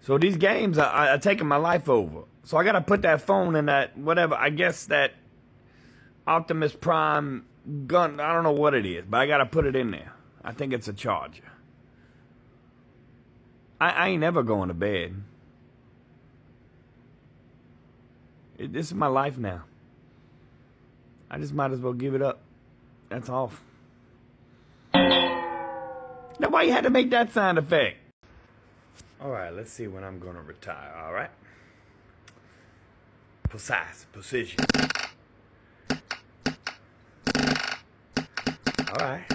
So these games are taking my life over. So I gotta put that phone in that, whatever, I guess that Optimus Prime gun, I don't know what it is, but I gotta put it in there. I think it's a charger. I ain't never going to bed. This is my life now. I just might as well give it up. That's off. Now why you had to make that sound effect? Alright, let's see when I'm gonna retire, alright? Precision. Alright.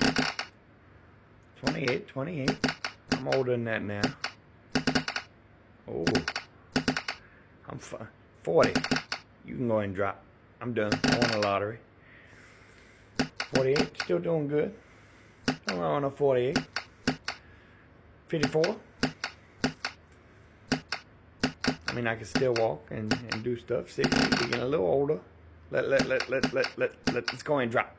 28. I'm older than that now. Oh. I'm 40. You can go ahead and drop. I'm done. I won the lottery. 48, still doing good. I'm on a 48. 54. I mean, I can still walk and do stuff. 60, getting a little older. Let's go and drop.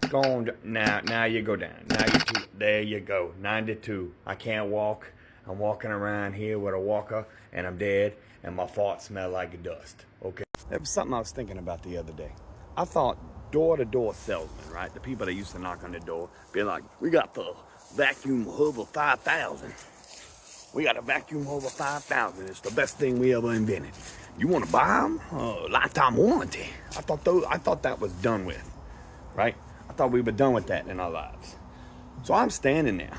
Go on. Now you go down. Now you two. There you go. 92. I can't walk. I'm walking around here with a walker, and I'm dead, and my farts smell like dust. Okay. There was something I was thinking about the other day. I thought door-to-door salesmen, right? The people that used to knock on the door, be like, "We got the vacuum hoover 5000. We got a vacuum hoover 5000. It's the best thing we ever invented. You want to buy them? Lifetime warranty." I thought that was done with, right? I thought we were done with that in our lives. So I'm standing there.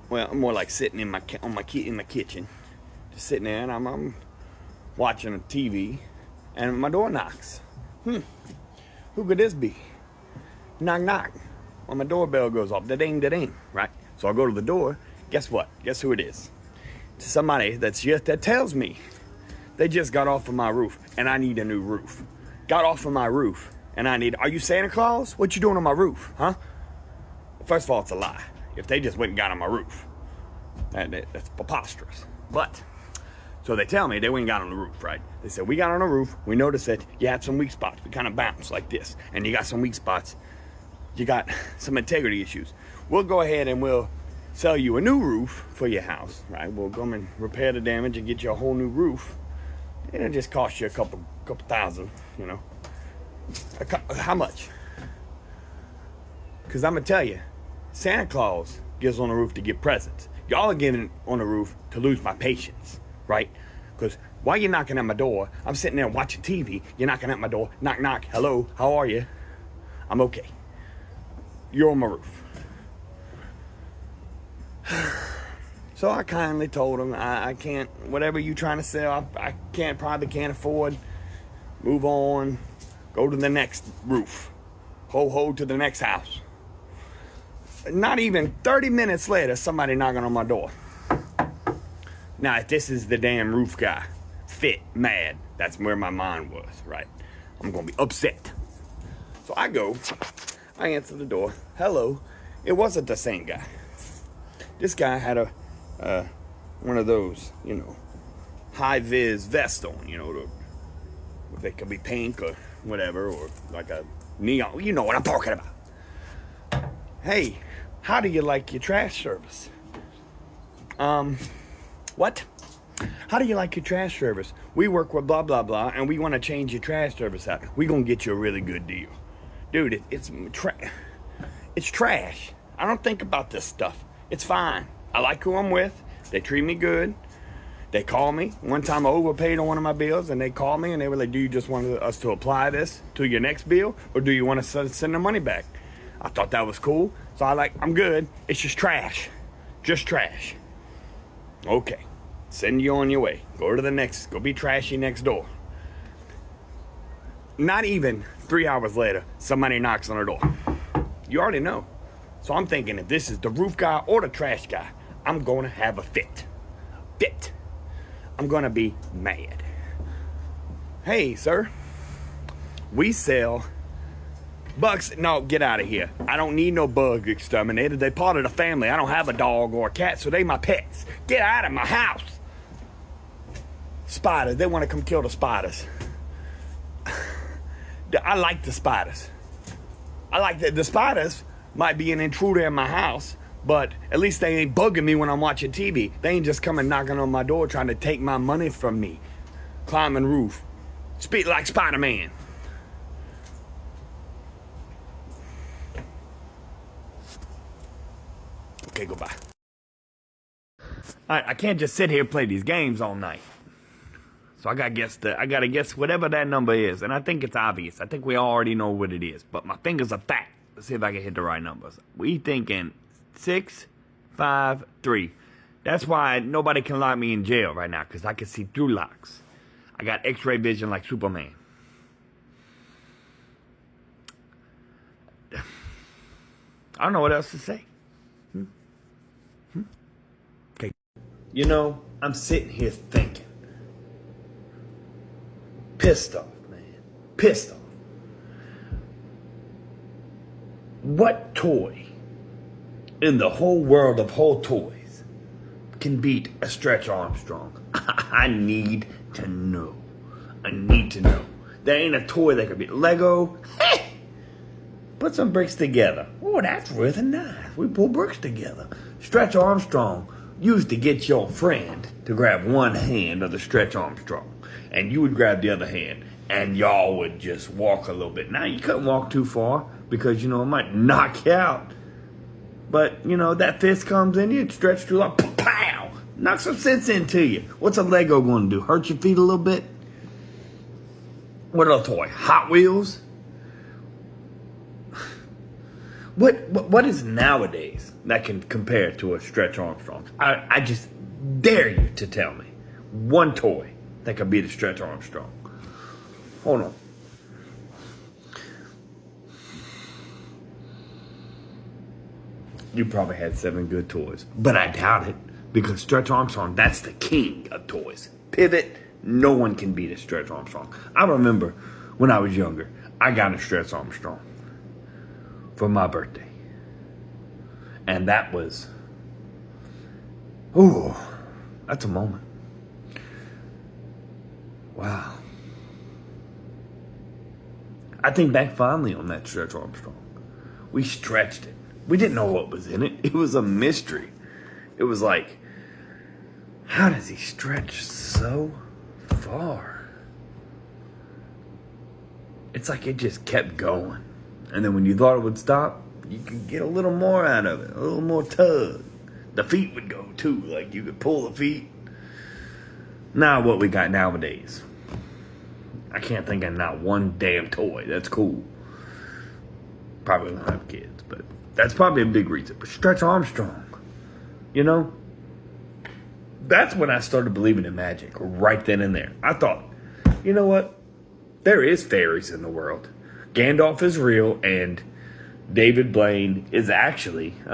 Well, I'm more like sitting in my kitchen, just sitting there, and I'm watching a TV, and my door knocks. Who could this be? Knock, knock. Well, my doorbell goes off. Da-ding, da-ding, right? So I go to the door. Guess what? Guess who it is? It's somebody that tells me they just got off of my roof, and I need a new roof. Got off of my roof, and are you Santa Claus? What you doing on my roof, huh? First of all, it's a lie. If they just went and got on my roof, that's preposterous. But, so they tell me they went and got on the roof, right? They said, we got on the roof, we noticed that you had some weak spots. We kind of bounce like this, and you got some weak spots. You got some integrity issues. We'll go ahead and we'll sell you a new roof for your house, right? We'll come and repair the damage and get you a whole new roof. It'll just cost you a couple thousand, you know. How much? Because I'm going to tell you, Santa Claus gives on the roof to get presents. Y'all are giving on the roof to lose my patience, right? Because while you're knocking at my door, I'm sitting there watching TV. You're knocking at my door. Knock, knock. Hello, how are you? I'm okay. You're on my roof. So I kindly told him, I can't, whatever you're trying to sell, I probably can't afford. Move on. Go to the next roof. Ho to the next house. Not even 30 minutes later, somebody knocking on my door. Now, if this is the damn roof guy, mad, that's where my mind was, right? I'm gonna be upset. So I answer the door. Hello. It wasn't the same guy. This guy had one of those, you know, high-vis vest on, you know, they could be pink or whatever, or like a neon, you know what I'm talking about. Hey, how do you like your trash service? What? How do you like your trash service? We work with blah, blah, blah, and we want to change your trash service out. We're going to get you a really good deal. Dude, it's trash. I don't think about this stuff. It's fine. I like who I'm with. They treat me good. They call me. One time I overpaid on one of my bills, and they called me, and they were like, do you just want us to apply this to your next bill, or do you want to send the money back? I thought that was cool. So I'm good. It's just trash. Just trash. Okay. Send you on your way. Go be trashy next door. Not even 3 hours later, somebody knocks on the door. You already know. So I'm thinking if this is the roof guy or the trash guy, I'm going to have a fit. I'm going to be mad. Hey, sir. We sell bugs. No, get out of here. I don't need no bug exterminator. They part of the family. I don't have a dog or a cat, so they my pets. Get out of my house. Spiders. They want to come kill the spiders. I like the spiders. I like the spiders might be an intruder in my house, but at least they ain't bugging me when I'm watching TV. They ain't just coming knocking on my door trying to take my money from me. Climbing roof. Speak like Spider-Man. Okay, goodbye. I can't just sit here and play these games all night. So I gotta guess whatever that number is, and I think it's obvious. I think we already know what it is, but my fingers are fat. Let's see if I can hit the right numbers. We thinking 6, 5, 3. That's why nobody can lock me in jail right now, because I can see through locks. I got X-ray vision like Superman. I don't know what else to say. Okay. You know, I'm sitting here thinking. Pissed off, man. Pissed off. What toy in the whole world of whole toys can beat a Stretch Armstrong? I need to know. I need to know. There ain't a toy that could beat Lego. Hey! Put some bricks together. Oh, that's really nice. We pull bricks together. Stretch Armstrong used to get your friend to grab one hand of the Stretch Armstrong, and you would grab the other hand, and y'all would just walk a little bit. Now, you couldn't walk too far because, you know, it might knock you out. But, you know, that fist comes in you and stretch through like, pow! Knock some sense into you. What's a Lego going to do? Hurt your feet a little bit? What other toy? Hot Wheels? What is nowadays that can compare to a Stretch Armstrong? I just dare you to tell me one toy that could beat a Stretch Armstrong. Hold on. You probably had 7 good toys, but I doubt it, because Stretch Armstrong, that's the king of toys. Pivot, no one can beat a Stretch Armstrong. I remember when I was younger, I got a Stretch Armstrong for my birthday. And that was, ooh, that's a moment. Wow. I think back fondly on that Stretch Armstrong. We stretched it. We didn't know what was in it. It was a mystery. It was like, how does he stretch so far? It's like it just kept going. And then when you thought it would stop, you could get a little more out of it, a little more tug. The feet would go too, like you could pull the feet. Now what we got nowadays, I can't think of not one damn toy. That's cool. Probably don't have kids, but that's probably a big reason. But Stretch Armstrong, you know, that's when I started believing in magic, right then and there. I thought, you know what? There is fairies in the world. Gandalf is real, and David Blaine is actually a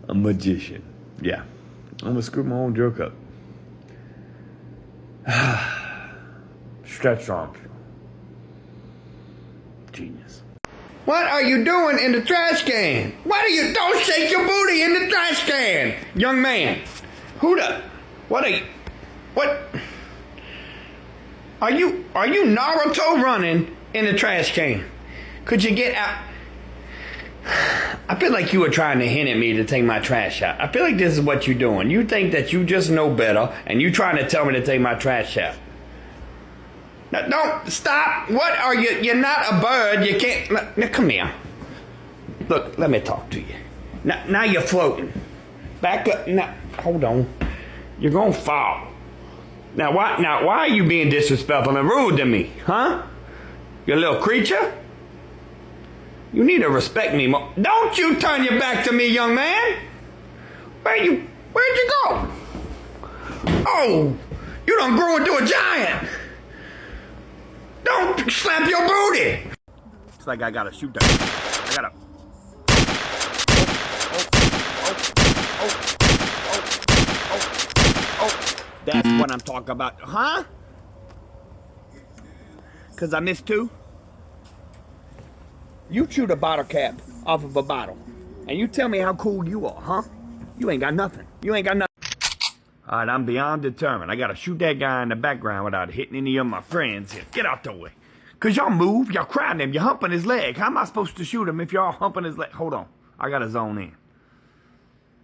a magician. Yeah, I'm gonna screw my own joke up. Stretch Armstrong. Genius. What are you doing in the trash can? Don't shake your booty in the trash can! Young man, what are you Naruto running in the trash can? Could you get out? I feel like you were trying to hint at me to take my trash out. I feel like this is what you're doing. You think that you just know better, and you trying to tell me to take my trash out. Now, don't stop. What are you? You're not a bird. You can't. Now, come here. Look, let me talk to you. Now you're floating. Back up. Now, hold on. You're gonna fall. Now, why are you being disrespectful and rude to me, huh? You little creature? You need to respect me more. Don't you turn your back to me, young man. Where'd you go? Oh, you done grew into a giant. Don't slap your booty. It's like I gotta shoot that. I gotta. That's what I'm talking about. Huh? Because I missed 2? You chewed a bottle cap off of a bottle. And you tell me how cool you are, huh? You ain't got nothing. You ain't got nothing. All right, I'm beyond determined. I got to shoot that guy in the background without hitting any of my friends here. Get out the way. Because y'all move, y'all crowding him, you're humping his leg. How am I supposed to shoot him if y'all humping his leg? Hold on, I got to zone in.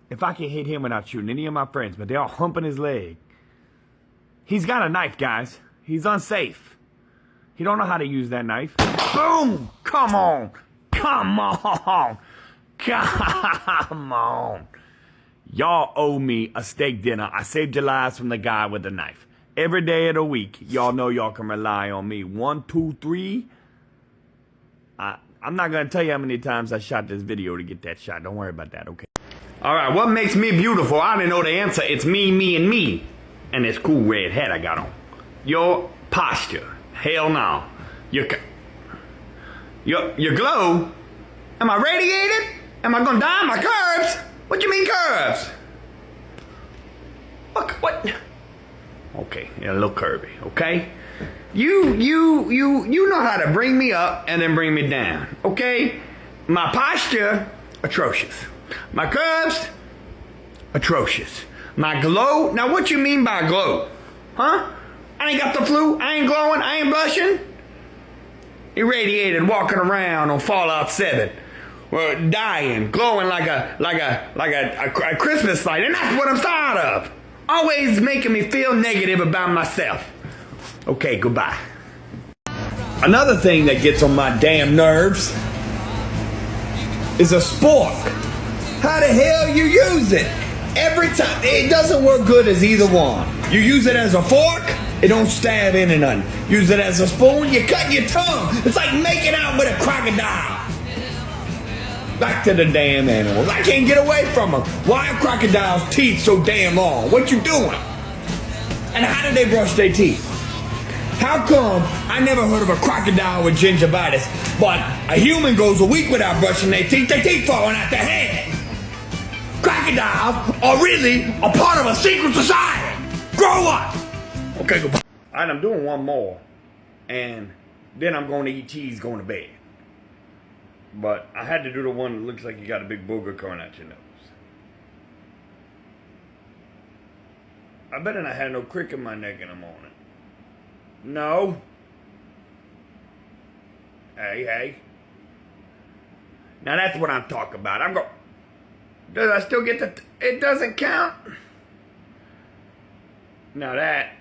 If I can hit him without shooting any of my friends, but they're all humping his leg. He's got a knife, guys. He's unsafe. He don't know how to use that knife. Boom! Come on! Come on! Come on! Y'all owe me a steak dinner. I saved your lives from the guy with the knife. Every day of the week, y'all know y'all can rely on me. 1, 2, 3. I'm not going to tell you how many times I shot this video to get that shot. Don't worry about that, okay? All right, what makes me beautiful? I didn't know the answer. It's me, me, and me. And this cool red hat I got on. Your posture. Hell no. Your glow? Am I radiated? Am I going to die? My curves? What you mean curves? What? Okay, yeah, a little curvy, okay? You know how to bring me up and then bring me down, okay? My posture, atrocious. My curves, atrocious. My glow, now what you mean by glow? Huh? I ain't got the flu, I ain't glowing, I ain't blushing. Irradiated, walking around on Fallout 7. Well, dying, glowing like a Christmas light, and that's what I'm tired of. Always making me feel negative about myself. Okay, goodbye. Another thing that gets on my damn nerves is a spork. How the hell you use it? Every time, it doesn't work good as either one. You use it as a fork, it don't stab into nothing. Use it as a spoon, you cut your tongue. It's like making out with a crocodile. Back to the damn animals. I can't get away from them. Why are crocodiles' teeth so damn long? What you doing? And how do they brush their teeth? How come I never heard of a crocodile with gingivitis, but a human goes a week without brushing their teeth falling out their head? Crocodiles are really a part of a secret society. Grow up. Okay, goodbye. All right, I'm doing one more, and then I'm going to eat cheese, going to bed. But I had to do the one that looks like you got a big booger coming out your nose. I bet I had no crick in my neck in the morning. No. Hey. Now that's what I'm talking about. Does I still get it doesn't count? Now that.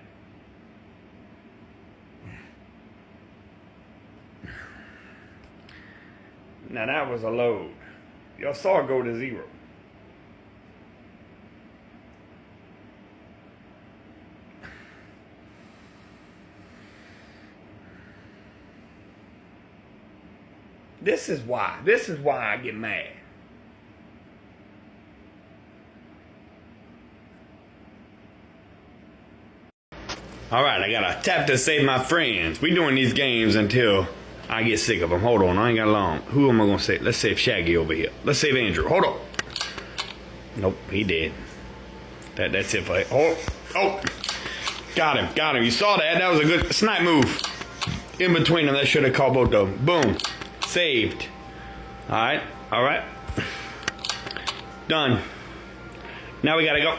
Now that was a load. Y'all saw it go to 0. This is why I get mad. All right, I gotta tap to save my friends. We doing these games until I get sick of them. Hold on, I ain't got long. Who am I gonna save? Let's save Shaggy over here. Let's save Andrew. Hold on. Nope, he dead. That's it for it. Oh, got him. You saw that? That was a good snipe move. In between them, that should have caught both of them. Boom, saved. All right. Done. Now we gotta go.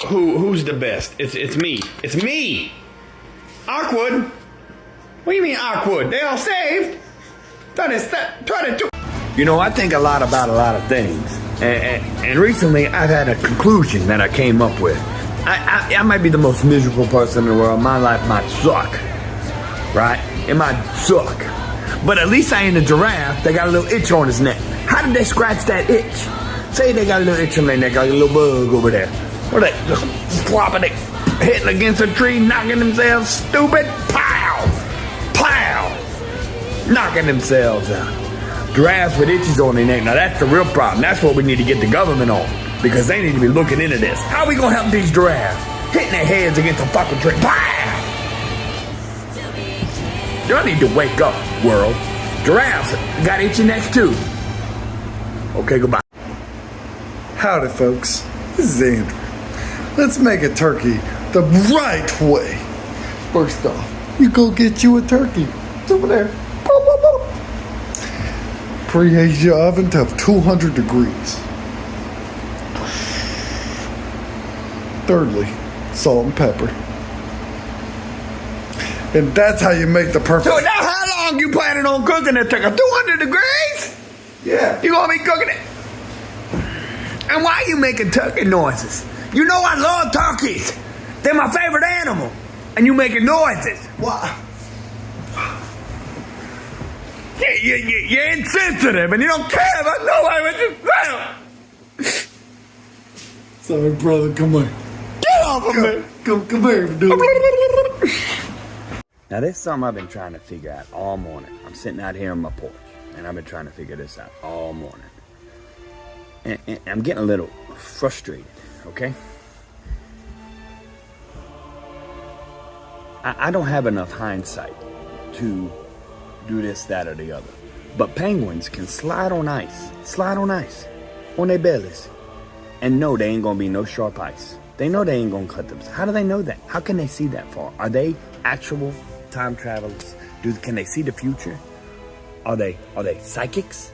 Who's the best? It's me. It's me. Awkward? What do you mean awkward? They all saved? You know, I think a lot about a lot of things. And recently I've had a conclusion that I came up with. I might be the most miserable person in the world. My life might suck. Right? It might suck. But at least I ain't a giraffe that got a little itch on his neck. How did they scratch that itch? Say they got a little itch on their neck, like a little bug over there. What are they? Just flopping it, hitting against a tree, knocking themselves stupid. Pow! Pow! Knocking themselves out. Giraffes with itches on their neck. Now that's the real problem. That's what we need to get the government on. Because they need to be looking into this. How are we going to help these giraffes? Hitting their heads against a fucking tree. Pow! Y'all need to wake up, world. Giraffes got itchy necks too. Okay, goodbye. Howdy, folks. This is Andrew. Let's make a turkey the right way. First off, you go get you a turkey. It's over there. Preheat your oven to 200 degrees. Thirdly, salt and pepper. And that's how you make the perfect. So now how long you planning on cooking that turkey? 200 degrees? Yeah. You gonna be cooking it? And why you making turkey noises? You know I love turkeys. They're my favorite animal. And you making noises. What? You're insensitive and you don't care about nobody but yourself. Sorry, brother, come on. Get off of me. Come here, dude. Now this is something I've been trying to figure out all morning. I'm sitting out here on my porch and I've been trying to figure this out all morning. And I'm getting a little frustrated, okay? I don't have enough hindsight to do this, that, or the other. But penguins can slide on their bellies, and know they ain't gonna be no sharp ice. They know they ain't gonna cut them. How do they know that? How can they see that far? Are they actual time travelers? Can they see the future? Are they psychics?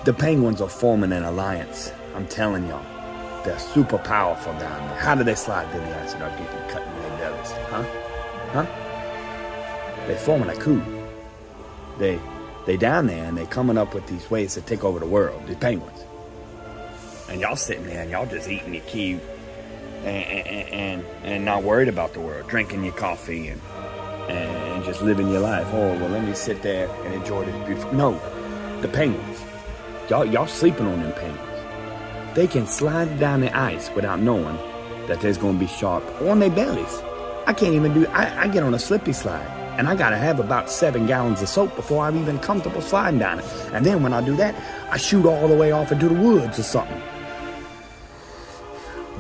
The penguins are forming an alliance. I'm telling y'all. They're super powerful down there. How do they slide through the ice without getting cut in their bellies? Huh? They're forming a coup. They down there and they coming up with these ways to take over the world, the penguins. And y'all sitting there and y'all just eating your kiwi and not worried about the world, drinking your coffee and just living your life. Oh, well, let me sit there and enjoy this beautiful. No, the penguins. Y'all sleeping on them penguins. They can slide down the ice without knowing that there's going to be sharp on their bellies. I can't even do. I get on a slippy slide, and I gotta have about 7 gallons of soap before I'm even comfortable sliding down it. And then when I do that, I shoot all the way off into the woods or something,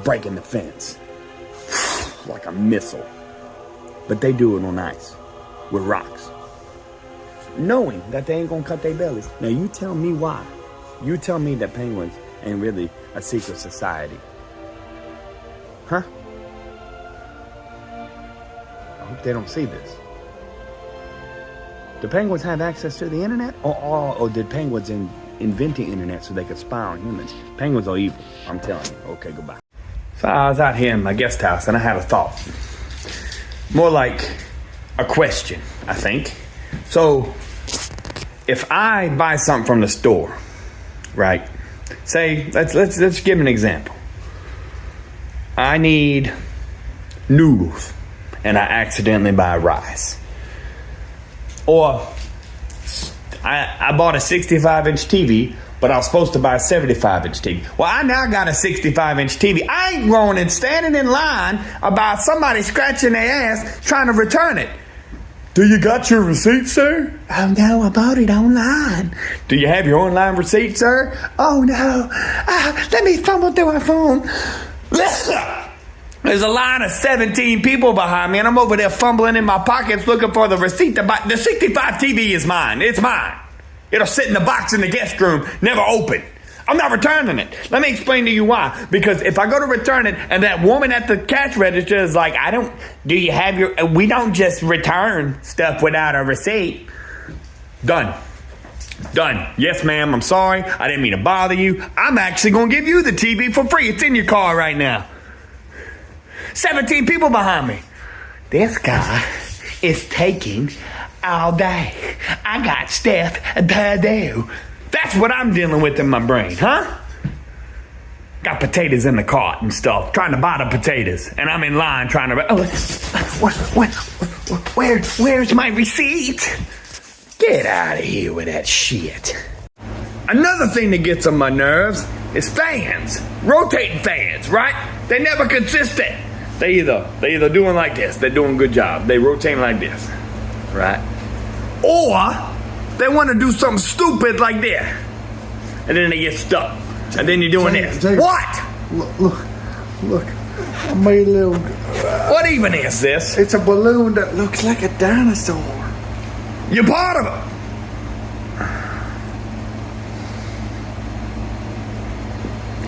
breaking the fence like a missile. But they do it on ice with rocks, knowing that they ain't gonna cut their bellies. Now you tell me why. You tell me that penguins ain't really a secret society. Huh? I hope they don't see this. Do penguins have access to the internet? Or did penguins invent the internet so they could spy on humans? Penguins are evil, I'm telling you. Okay, goodbye. So I was out here in my guest house and I had a thought. More like a question, I think. So, if I buy something from the store, right? Say, let's give an example. I need noodles, and I accidentally buy rice. Or I bought a 65-inch TV, but I was supposed to buy a 75-inch TV. Well, I now got a 65-inch TV. I ain't going and standing in line about somebody scratching their ass trying to return it. Do you got your receipt, sir? Oh, no, I bought it online. Do you have your online receipt, sir? Oh, no. Let me fumble through my phone. There's a line of 17 people behind me, and I'm over there fumbling in my pockets looking for the receipt to buy. The 65 TV is mine. It's mine. It'll sit in the box in the guest room, never open. I'm not returning it. Let me explain to you why. Because if I go to return it and that woman at the cash register is like, we don't just return stuff without a receipt. Done. Yes, ma'am, I'm sorry. I didn't mean to bother you. I'm actually going to give you the TV for free. It's in your car right now. 17 people behind me. This guy is taking all day. I got stuff to do. That's what I'm dealing with in my brain, huh? Got potatoes in the cart and stuff, trying to buy the potatoes, and I'm in line trying to. Where's my receipt? Get out of here with that shit. Another thing that gets on my nerves is fans, rotating fans, right? They're never consistent. They either doing like this, they're doing a good job. They rotating like this, right? Or they want to do something stupid like this, and then they get stuck, and then you're doing this. What? Look. I made a little. What even is this? It's a balloon that looks like a dinosaur. You're part of it.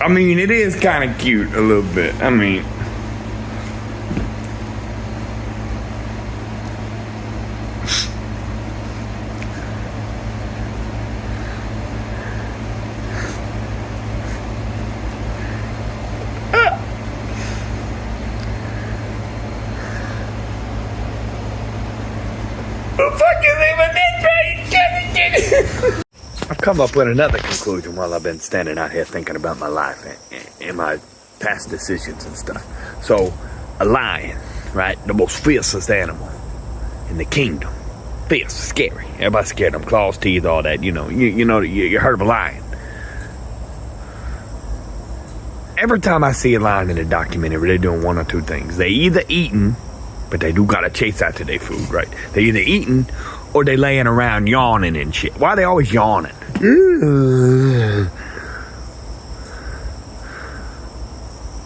I mean, it is kind of cute a little bit. I mean. fuck is even this? I've come up with another conclusion while I've been standing out here thinking about my life and my past decisions and stuff. So, a lion, right? The most fiercest animal in the kingdom. Fierce, scary. Everybody's scared of them. Claws, teeth, all that. You know, you heard of a lion. Every time I see a lion in a documentary, they're doing one or two things. They either eating, but they do gotta chase after their food, right? They either eating or they laying around yawning and shit. Why are they always yawning?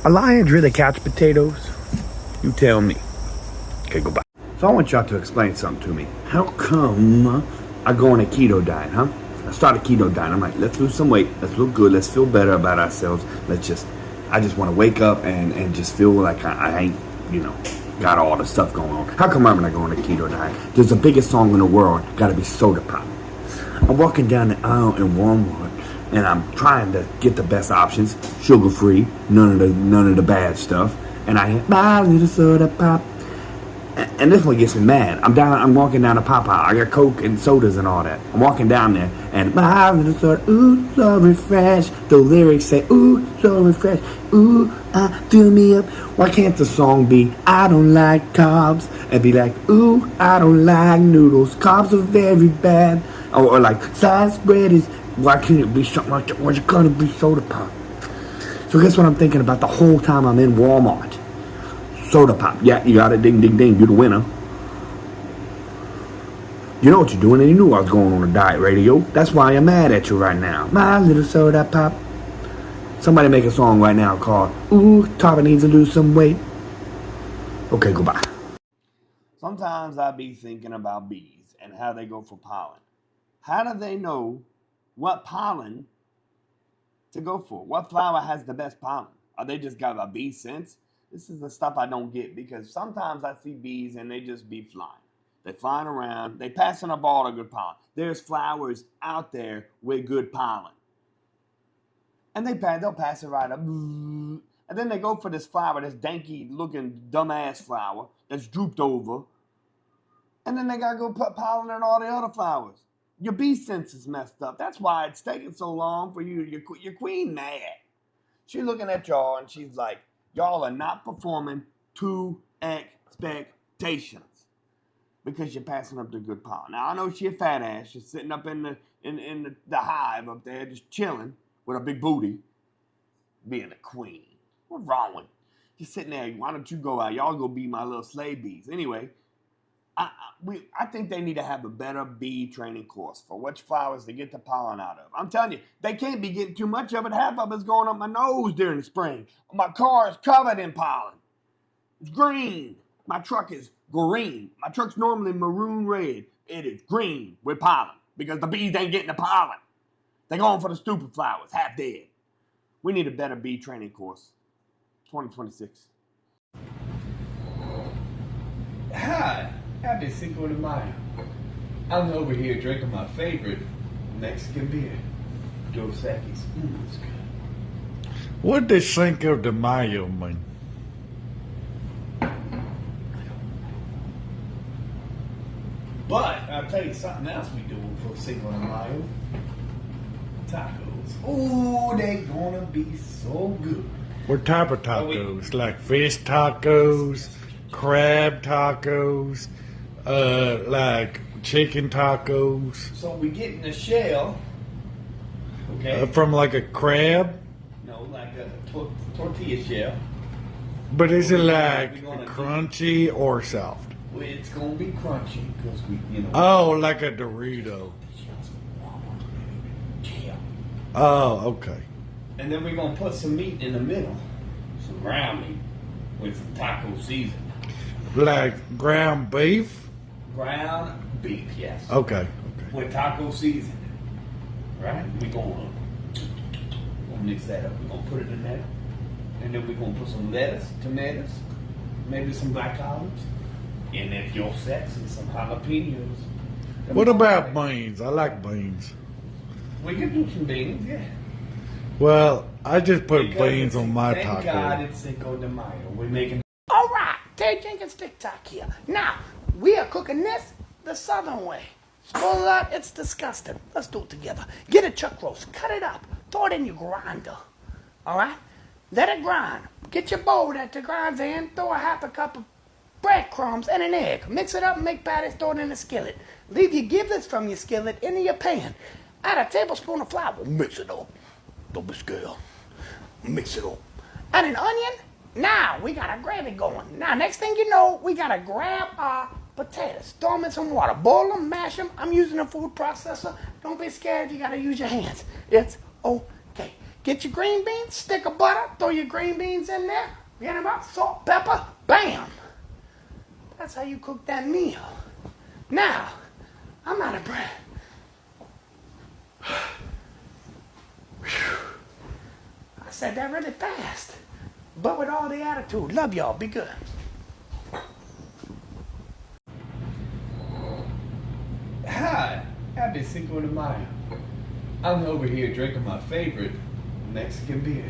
Are lions really couch potatoes? You tell me. Okay, go back. So I want y'all to explain something to me. How come I go on a keto diet, huh? I start a keto diet. I'm like, let's lose some weight. Let's look good. Let's feel better about ourselves. I just want to wake up and just feel like I ain't, got all the stuff going on. How come I'm not going on a keto diet? There's the biggest song in the world, gotta be Soda Pop. I'm walking down the aisle in Walmart and I'm trying to get the best options, sugar-free, none of the bad stuff. And I hear, my little soda pop. And this one gets me mad. I'm walking down the pop aisle. I got Coke and sodas and all that. I'm walking down there and my little soda, ooh, so refresh. The lyrics say, ooh, so refresh. Ooh, fill me up. Why can't the song be, I don't like carbs? And be like, ooh, I don't like noodles. Carbs are very bad. Or like, sliced bread is, why can't it be something like that? Why can't it be soda pop? So guess what I'm thinking about the whole time I'm in Walmart? Soda pop. Yeah, you got it. Ding, ding, ding. You're the winner. You know what you're doing, and you knew I was going on a diet radio. That's why I'm mad at you right now. My little soda pop. Somebody make a song right now called, ooh, Tarver needs to lose some weight. Okay, goodbye. Sometimes I be thinking about bees and how they go for pollen. How do they know what pollen to go for? What flower has the best pollen? Are they just got a bee sense? This is the stuff I don't get because sometimes I see bees and they just be flying. They're flying around. They passing up all the good pollen. There's flowers out there with good pollen. And they'll pass it right up. And then they go for this flower, this danky looking dumbass flower that's drooped over. And then they got to go put pollen in all the other flowers. Your bee sense is messed up. That's why it's taking so long for you. Your queen mad. She's looking at y'all and she's like, y'all are not performing to expectations because you're passing up the good pollen. Now I know she a fat ass. She's sitting up in the hive up there, just chilling with a big booty, being a queen. What's wrong with you? Just sitting there. Why don't you go out? Y'all go be my little slave bees. Anyway, I think they need to have a better bee training course for which flowers to get the pollen out of. I'm telling you, they can't be getting too much of it. Half of it's going up my nose during the spring. My car is covered in pollen. It's green. My truck is green. My truck's normally maroon red. It is green with pollen because the bees ain't getting the pollen. They're going for the stupid flowers, half dead. We need a better bee training course. 2026. Hi. Happy Cinco de Mayo. I'm over here drinking my favorite Mexican beer, Dos Equis. It's good. What does Cinco de Mayo mean? But I'll tell you something else we doing for Cinco de Mayo. Tacos. Ooh, they gonna be so good. What type of tacos? Like fish tacos, crab tacos, like chicken tacos. So we getting a shell, okay? From like a crab? No, like a tortilla shell. But is it like crunchy or soft? Well, it's gonna be crunchy because Oh, like a Dorito. Yeah. Oh, okay. And then we're gonna put some meat in the middle, some ground meat with some taco seasoning. Like ground beef? Ground beef, yes. Okay. With taco seasoning, right? We're gonna mix that up. We're gonna put it in there, and then we're gonna put some lettuce, tomatoes, maybe some black olives, and if you're sexy, some jalapenos. What about beans? I like beans. We can do some beans, yeah. Well, I just put Because beans on my thank taco. God it's Cinco de Mayo. We're making. All right, Ted Jenkins TikTok here. Now, we are cooking this the southern way. Spoil it, it's disgusting. Let's do it together. Get a chuck roast, cut it up, throw it in your grinder. All right? Let it grind. Get your bowl that the grinds in, throw a half a cup of breadcrumbs and an egg. Mix it up, make patties, throw it in a skillet. Leave your giblets from your skillet into your pan. Add a tablespoon of flour, mix it up. Don't be scared. Mix it up. Add an onion. Now we got a gravy going. Now next thing you know, we gotta grab our potatoes, throw them in some water, boil them, mash them. I'm using a food processor. Don't be scared if you gotta use your hands. It's okay. Get your green beans, stick of butter, throw your green beans in there, get them up, salt, pepper, bam. That's how you cook that meal. Now, I'm out of breath. I said that really fast, but with all the attitude. Love y'all. Be good. Hi, happy Cinco de Mayo. I'm over here drinking my favorite Mexican beer,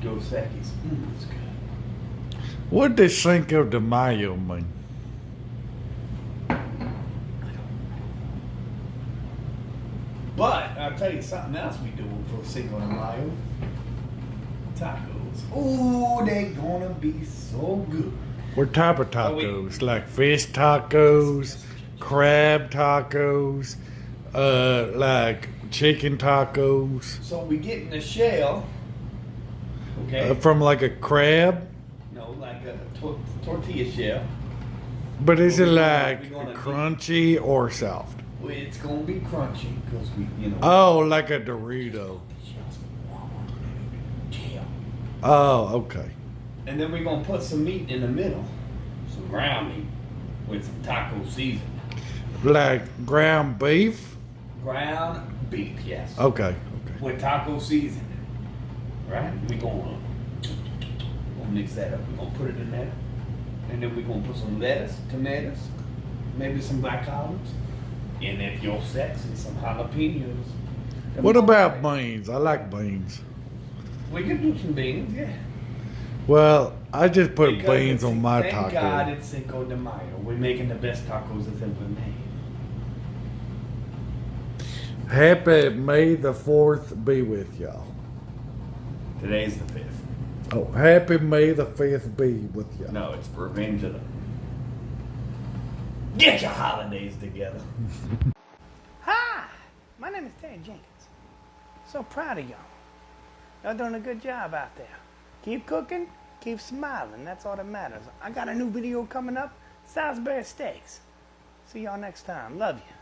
Dos Equis. It's good. What does Cinco de Mayo mean? But I'll tell you something else we do for Cinco de Mayo. Tacos. Oh, they gonna be so good. What type of tacos? Like fish tacos, crab tacos, like chicken tacos. So we get in the shell, okay? From like a crab? No, like a tortilla shell. But is it We're like gonna crunchy or soft? Well, it's gonna be crunchy because we, you know. Oh, like a Dorito. Yeah. Oh, okay. And then we're gonna put some meat in the middle, some ground meat with some taco seasoning. Like ground beef? Ground beef, yes. Okay, okay. With taco seasoning, right? We're gonna mix that up. We're gonna put it in there, and then we're gonna put some lettuce, tomatoes, maybe some black olives, and if you're sexy, some jalapenos. What about beans? I like beans. We can do some beans, yeah. Well, I just put Because beans on my thank taco. God it's Cinco de Mayo. We're making the best tacos that's ever made. Happy May the 4th be with y'all. Today's the 5th. Oh, happy May the 5th be with y'all. No, it's Revenge of the... Get your holidays together. Hi, my name is Terry Jenkins. So proud of y'all. Y'all doing a good job out there. Keep cooking, keep smiling. That's all that matters. I got a new video coming up, Salisbury Steaks. See y'all next time. Love you.